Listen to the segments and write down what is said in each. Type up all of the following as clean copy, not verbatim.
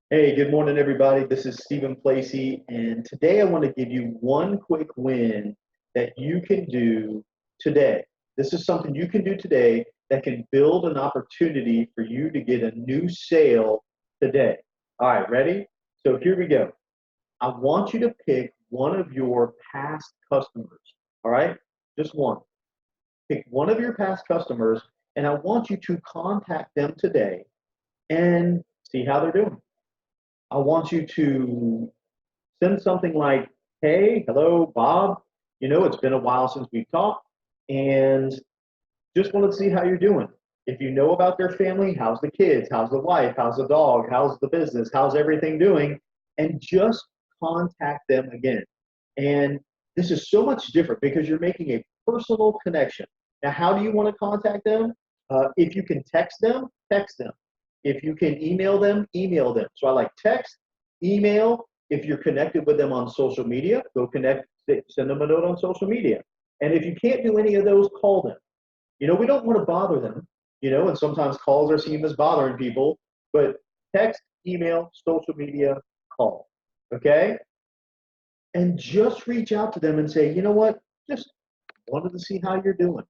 Hey, good morning, everybody. This is Stephen Placey, and today I want to give you one quick win that you can do today. This is something you can do today that can build an opportunity for you to get a new sale today. All right, ready? So here we go. I want you to pick one of your past customers. All right, just one. Pick one of your past customers, and I want you to contact them today and see how they're doing. I want you to send something like, hey, hello, Bob. It's been a while since we've talked and just wanted to see how you're doing. If you know about their family, how's the kids? How's the wife? How's the dog? How's the business? How's everything doing? And just contact them again. And this is so much different because you're making a personal connection. Now, how do you want to contact them? If you can text them, text them. If you can email them, email them. So I like text, email. If you're connected with them on social media, go connect, send them a note on social media. And if you can't do any of those, call them. We don't want to bother them, and sometimes calls are seen as bothering people, but text, email, social media, call. Okay? And just reach out to them and say, you know what? Just wanted to see how you're doing.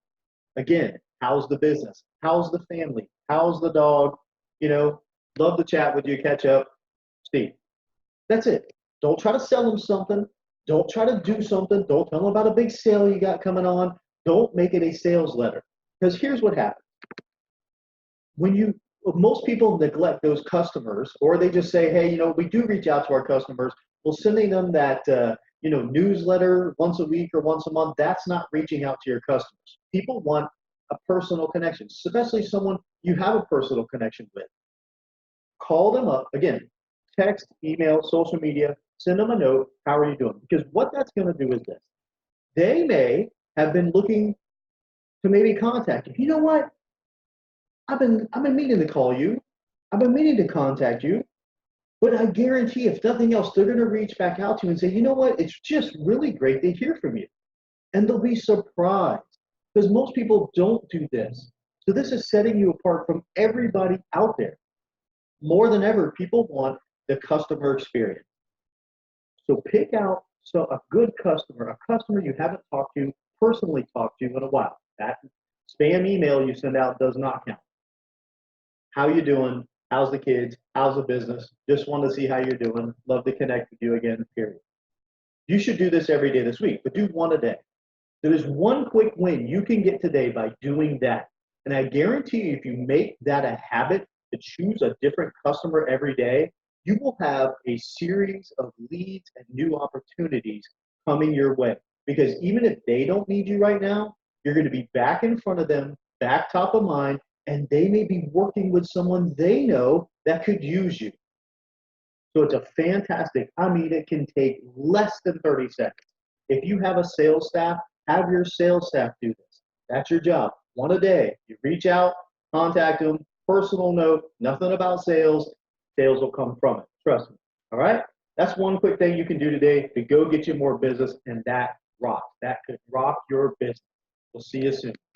Again, how's the business? How's the family? How's the dog? You know, love to chat with you, catch up. Steve. That's it. Don't try to sell them something. Don't try to do something. Don't tell them about a big sale you got coming on. Don't make it a sales letter. Because here's what happens. When you Most people neglect those customers, or they just say, hey, we do reach out to our customers. Well, sending them that newsletter once a week or once a month, that's not reaching out to your customers. People want a personal connection, especially someone you have a personal connection with. Call them up again, text, email, social media, send them a note. How are you doing? Because what that's going to do is this: they may have been looking to maybe contact you. You know what? I've been meaning to call you. I've been meaning to contact you. But I guarantee, if nothing else, they're going to reach back out to you and say, you know what? It's just really great to hear from you. And they'll be surprised because most people don't do this. So this is setting you apart from everybody out there. More than ever, people want the customer experience. So pick out a good customer, a customer you haven't personally talked to in a while. That spam email you send out does not count. How you doing? How's the kids? How's the business? Just want to see how you're doing. Love to connect with you again, period. You should do this every day this week, but do one a day. So there's one quick win you can get today by doing that. And I guarantee you, if you make that a habit to choose a different customer every day, you will have a series of leads and new opportunities coming your way. Because even if they don't need you right now, you're going to be back in front of them, back top of mind, and they may be working with someone they know that could use you. So it's a fantastic, it can take less than 30 seconds. If you have a sales staff, have your sales staff do this. That's your job. One a day. You reach out, contact them, personal note, nothing about sales. Sales will come from it. Trust me. All right? That's one quick thing you can do today to go get you more business, and that rocks. That could rock your business. We'll see you soon.